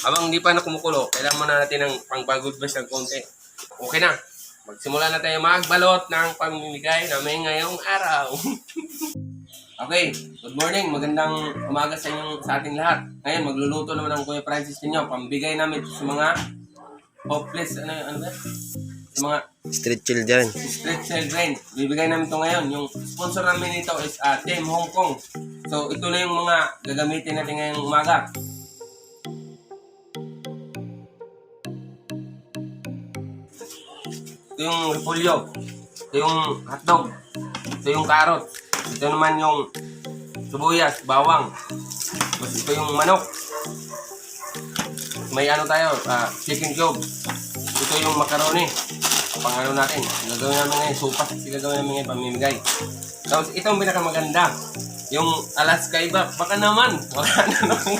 Habang hindi pa na kumukulo, kailangan muna natin ng pang-good vibes ng konti. Okay na. Magsimula na tayo magbalot ng pamimigay namin ngayong araw. Okay, good morning. Magandang umaga sa ating lahat. Ngayon, magluluto naman ang Kuya Francis ninyo. Pambigay namin sa mga hopeless, ano ba? Sa mga Street children. street children. Bibigay namin ito ngayon. Yung sponsor namin ito is Team Hong Kong. So, ito na yung mga gagamitin natin ngayong umaga. Ito yung repolyo. Ito yung hotdog. Ito yung carrot. Ito naman yung sibuyas, bawang. Tapos ito yung manok. May ano tayo, chicken cube. Ito yung macaroni. Pang ano natin. Gagawin namin ngayon, sopas. Gagawin namin ngayon, pamimigay. Tapos ito ang pinakamaganda. Yung Alaska iba. Baka naman. Baka naman.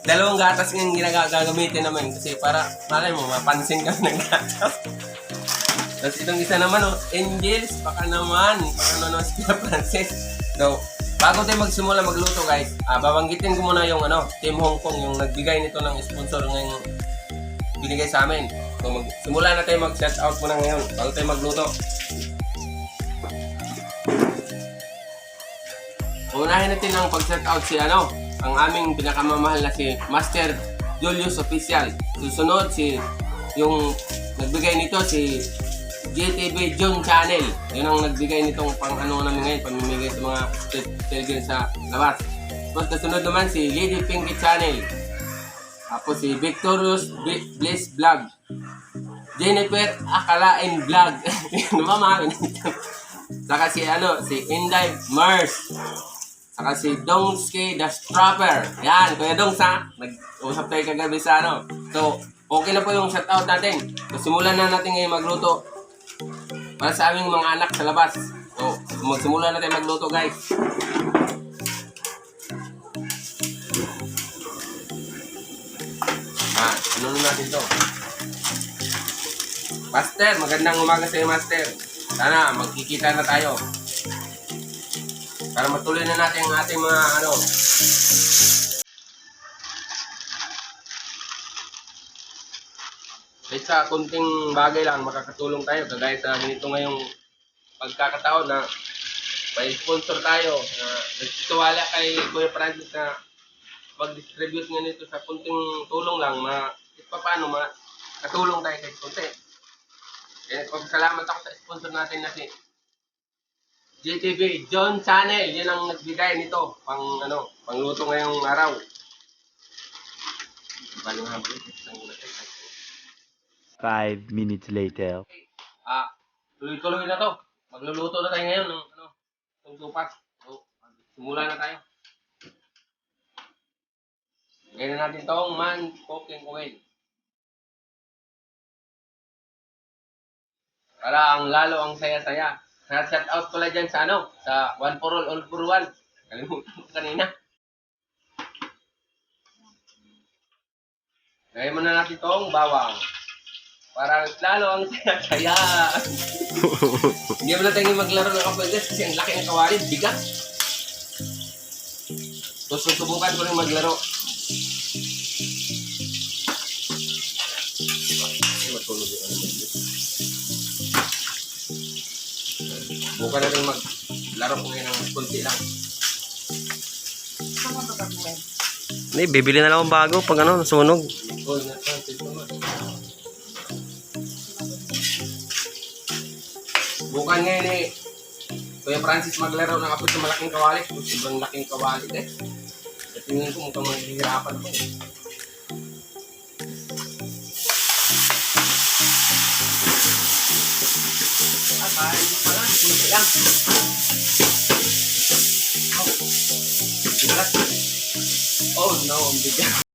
Dalawang gatas yung gagamitin naman. Kasi para, malay mo, mapansin ka ng gatas. Tapos itong isa naman, Angels, baka naman si Kuya Francis. So, bago tayo magsimula magluto guys, babanggitin ko muna yung Team Hong Kong, yung nagbigay nito ng sponsor ngayong binigay sa amin. So, simula na tayo mag-shout out muna ngayon, bago tayo magluto. Unahin natin ang pag-shout out si ang aming pinakamamahal na si Master Julius Official. Susunod yung nagbigay nito si GTV John Channel. Yun ang nagbigay nitong namin ngayon, pamimigay sa mga children sa labas. Tapos kasunod naman si Lady Pinky Channel. Tapos si Victorious Bliss Vlog. Jennifer Akalain Vlog. Ano ba mga saka si Inday Mers. Saka si Dongski the Strapper. Yan, Kuya Dongs ha. Nag-usap tayo kagabi sa So, okay na po yung shoutout natin. So, simulan na natin ngayon magluto. Para sa aming mga anak sa labas. So, magsimula na tayo magluto guys. Ano natin to? Master, magandang umaga sa iyo, Master. Sana magkikita na tayo. Para matuloy na natin ang ating mga kahit sa kunting bagay lang makakatulong tayo. Kagaya sa ganito ngayong pagkakataon na may sponsor tayo na nagtitiwala kay Kuya Francis na mag-distribute nga nito sa kunting tulong lang paano makatulong tayo kahit kunti. Kaya pagsalamat ako sa sponsor natin na si GTV John Channel. Yan ang nagbigay nito pangluto ngayong araw. Baling habol, 5 minutes later. Tuloy-tuloy na to. Magluluto na tayo ngayon ng tupas. So, simula na tayo. Ngayon na natin itong man cooking oil. Para lalo ang saya-saya. Na-shout out pala dyan sa sa One for All for One. Kalimutan ko kanina. Ngayon muna natin itong bawang. Para lalo ang saya-saya. Hindi mo na tayo maglaro ng kapagdas kasi ang laki ng kawali. Bigat. So, susubukan ko rin maglaro. Subukan na rin maglaro ko ngayon ng kunti lang. Hindi, bibili na lang akong bago pag nasunog. Bukan ngayon Kuya Francis maglaro ng kapit ng malaking kawali. Sobrang laking kawali Sa tingin ko mukhang maghihirapan ko. Kain mo pala, hindi lang. Oh no, ang bigat.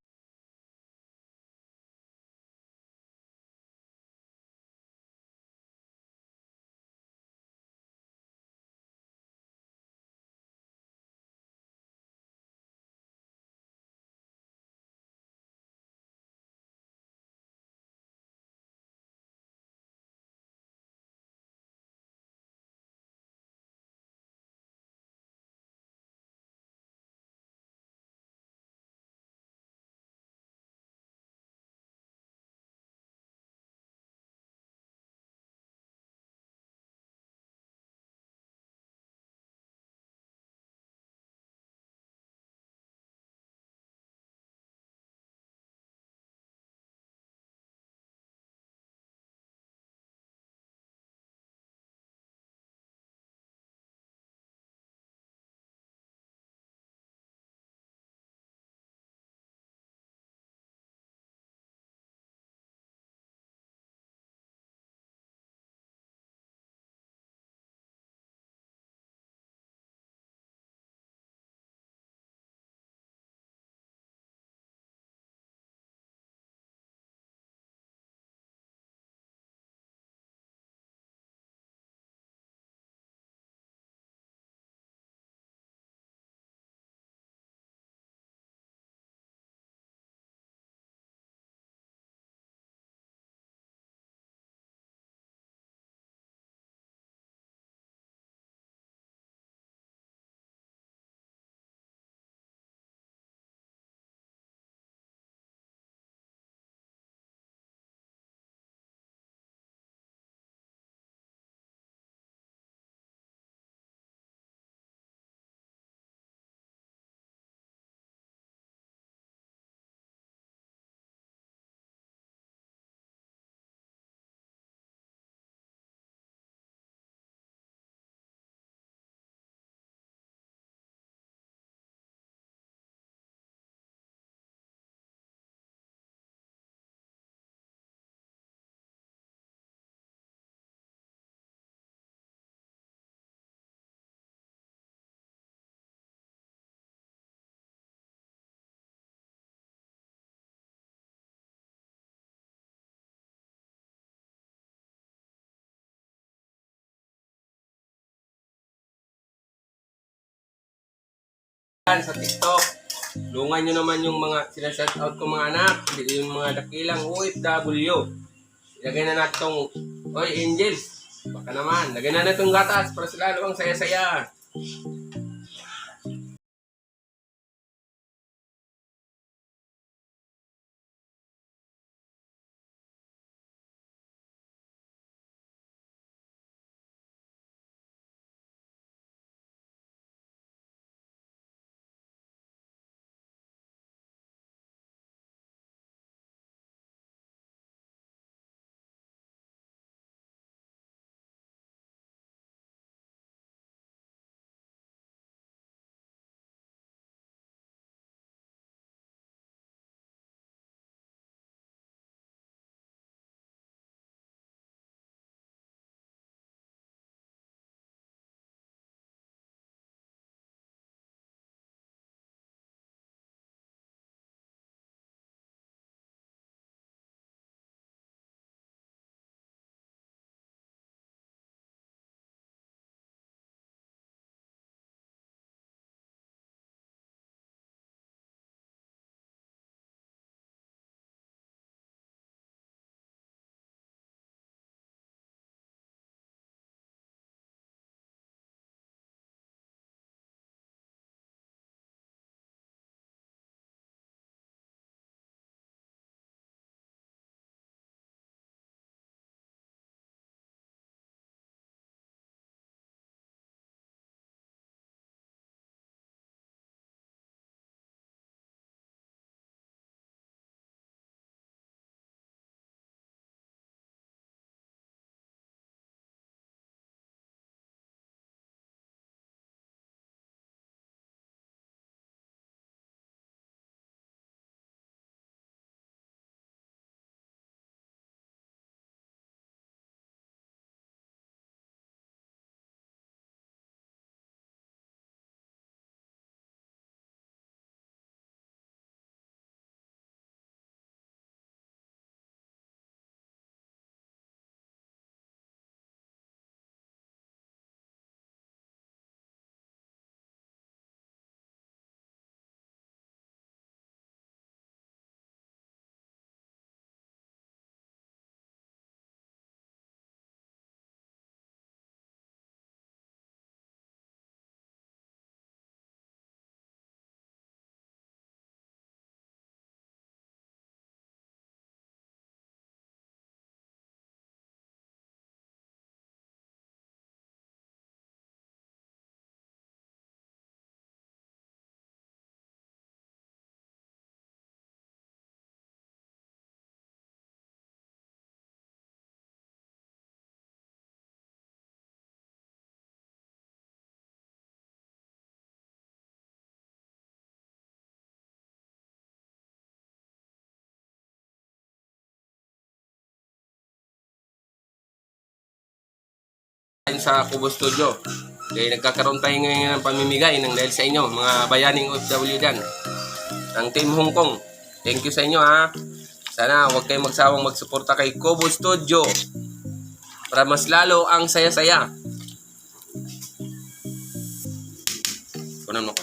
Sa TikTok. Lungan nyo naman yung mga sinashout ko mga anak. Yung mga dakilang OFW. Ilagay na natin itong, oy Angel. Baka naman. Lagay na natin itong gatas para sila lalo ang saya-saya. Sa Kubo Studio. Kaya nagkakaroon tayo ngayon ng pamimigay ng dahil sa inyo, mga bayaning OFW dyan. Ang Team Hong Kong. Thank you sa inyo ha. Sana huwag kayong magsawang magsuporta kay Kubo Studio para mas lalo ang saya-saya. Kunan mo ko.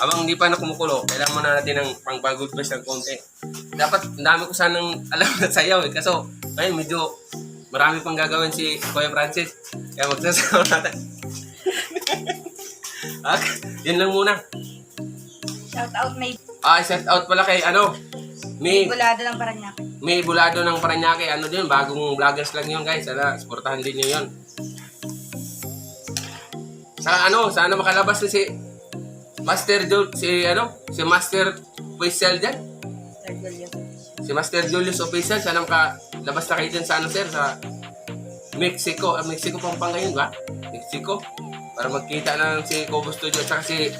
Habang hindi pa na kumukulo, kailangan muna natin ng pang-bagod best ng konti. Dapat, ang dami ko sanang alam na sayaw eh. Kaso, ngayon medyo marami pang gagawin si Kuya Francis. Kaya magsasawa natin. Yun lang muna. Shout out may Shout out pala kay May bulado ng Paranaque. May Bulado ng Paranaque. Ano din, bagong vloggers lang yun guys. Sana, supportahan din nyo yun. Sana makalabas na si Master si Master Official dyan. Si Master Julius Official, sana makalabas na kayo dyan sa sir, sa Mexico. Mexico Pampanga yun ba? Mexico. Para magkita na si Kubo Studio at saka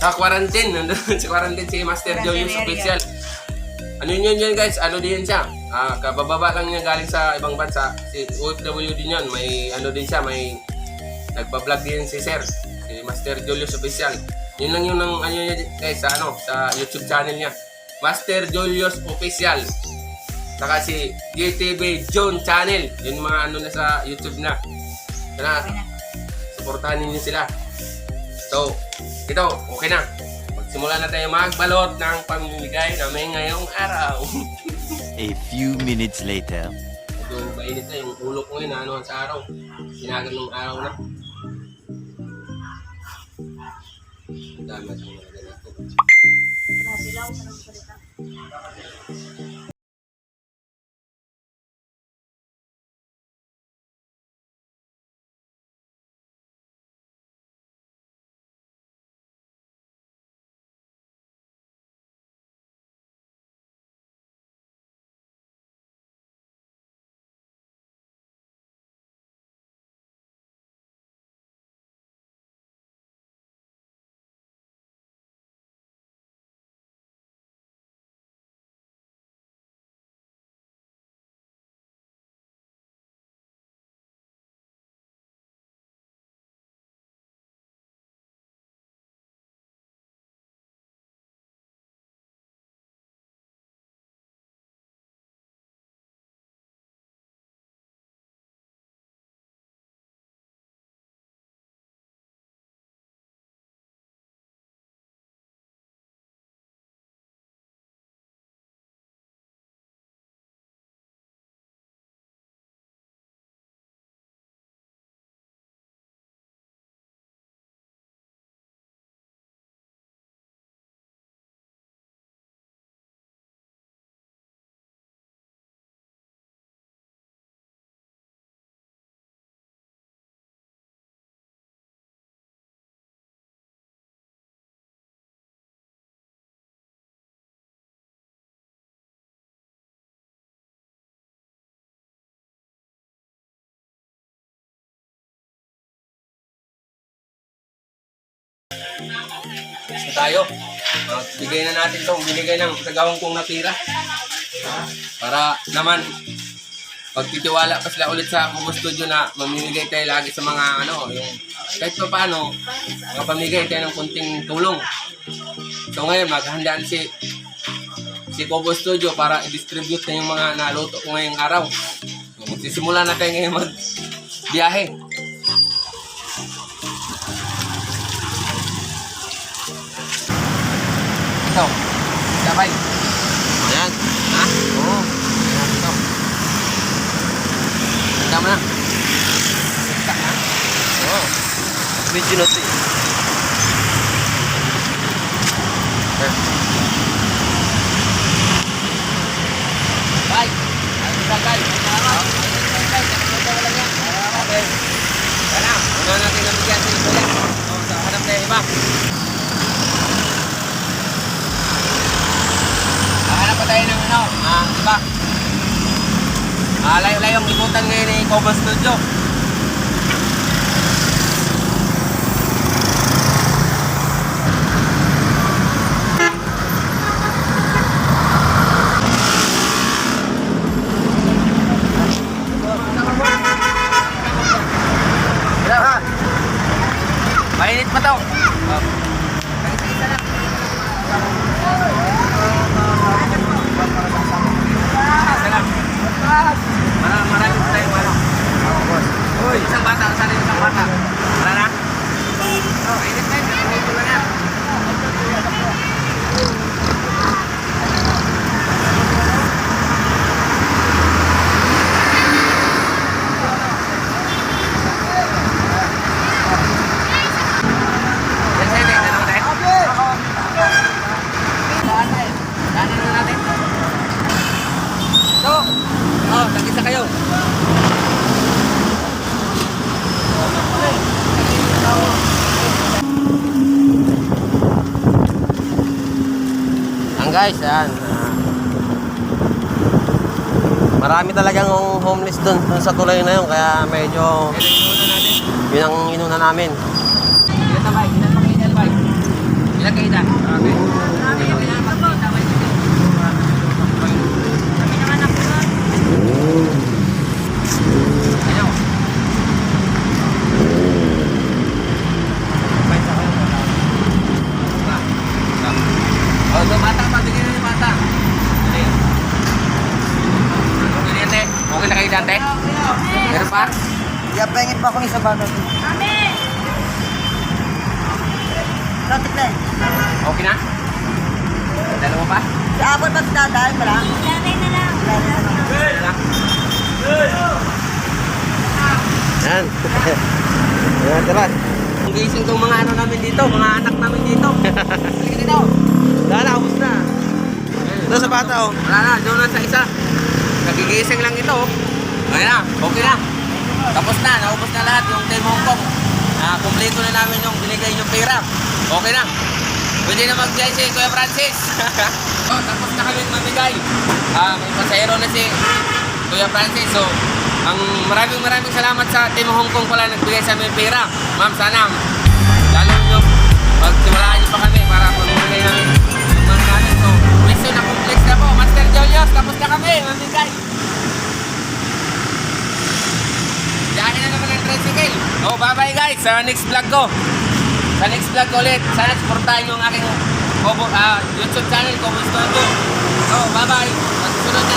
sa quarantine. Nandun sa quarantine si Master Julius Official. Ano yun guys? Ano din siya? Kabababa lang niya galing sa ibang bansa. Si OFW din yun. May din siya, may nagpa-vlog din si Sir. Si Master Julius Official. Yun lang yung niya guys sa YouTube channel niya. Master Julius Official. Saka si JTB John Channel. Yun mga na sa YouTube na. Sana, supportahan ninyo sila. So, ito, okay na. Magsimula na tayo magbalot ng pamimigay namin ngayong araw. A few minutes later. Medyo mainit na yung ulo ko ngayon, ano sa araw. Sinagal ng araw na. Ang dami at mga ganito. Grabe lang, sarap salita. Basta tayo. Bigay na natin itong binigay ng kagawang kong natira. Para naman, pagtitiwala pa sila ulit sa Kubo Studio na mamimigay tayo lagi sa mga yung kahit pa paano, pamigay tayo ng kunting tulong. So ngayon, maghahanda si Kubo Studio para i-distribute na yung mga naluto ko ngayong araw. So, magsisimula na tayo ngayon mag-biyahe. Ito, sabay. Ayan. Ha? Oo. Ayan, ito. Handa mo na. Sikta na. Oo. Video na ito eh. Bye. Ayos na, guys. Okay. Kaya na, una natin nabigyan sa kuya. So, hanap tayo iba. Hanap pa tayo ng iba. Layo-layong ikutan ngayon ni Kubo Studio. Mainit pa to. Marami pa tayong Uy, isang bata. Saan yung isang bata? Wala na? Mainit na yun. Ito lang yan. Tagisa kayo. Guys, ayan. Marami talagang homeless dun sa tulay na yun. Kaya medyo yun ang inuna namin. Ilan tabay? Ilan tabay? Ilan kayo dyan? Okay. Ayaw. Oh, ito bata pa. Bigyan na yung bata. Okay na kayo dante? Meron pa? Ya, pengen pa akong isa ba natin? Rotik na eh. Okay na? Dalawa pa? Si Apple ba si Daday? Wala? Lalay na lang. Dalawa lang. Yan. Yan, tara. Ang gising tong mga ano namin dito, mga anak namin dito. Halika dito. Wala na, ubos na. Ito sa bata, oh. Wala na, doon lang sa isa. Nagigising lang ito. Okay na, okay na. Tapos na, naubos na lahat yung Team Hong Kong. Kumpleto na namin yung binigay yung pera. Okay na. Pwede na mag-jay si Kuya Francis. Tapos na kami mamigay. May pasahero na si Kuya Francis. So, ang maraming salamat sa Team Hong Kong pala nagbigay sa aming pera. Ma'am, sana lalo nyo magsiwalaan nyo pa kami para mamigay namin yung mga namin. So, mission na complex na po. Master Julius, tapos na kami mamigay. Diyan na naman ang tricycle. Oh, bye-bye guys sa next vlog ko. Sa next vlog ko ulit. Sana supportahan yung aking YouTube channel, Kobo Studio. So, bye-bye. Magsusunod na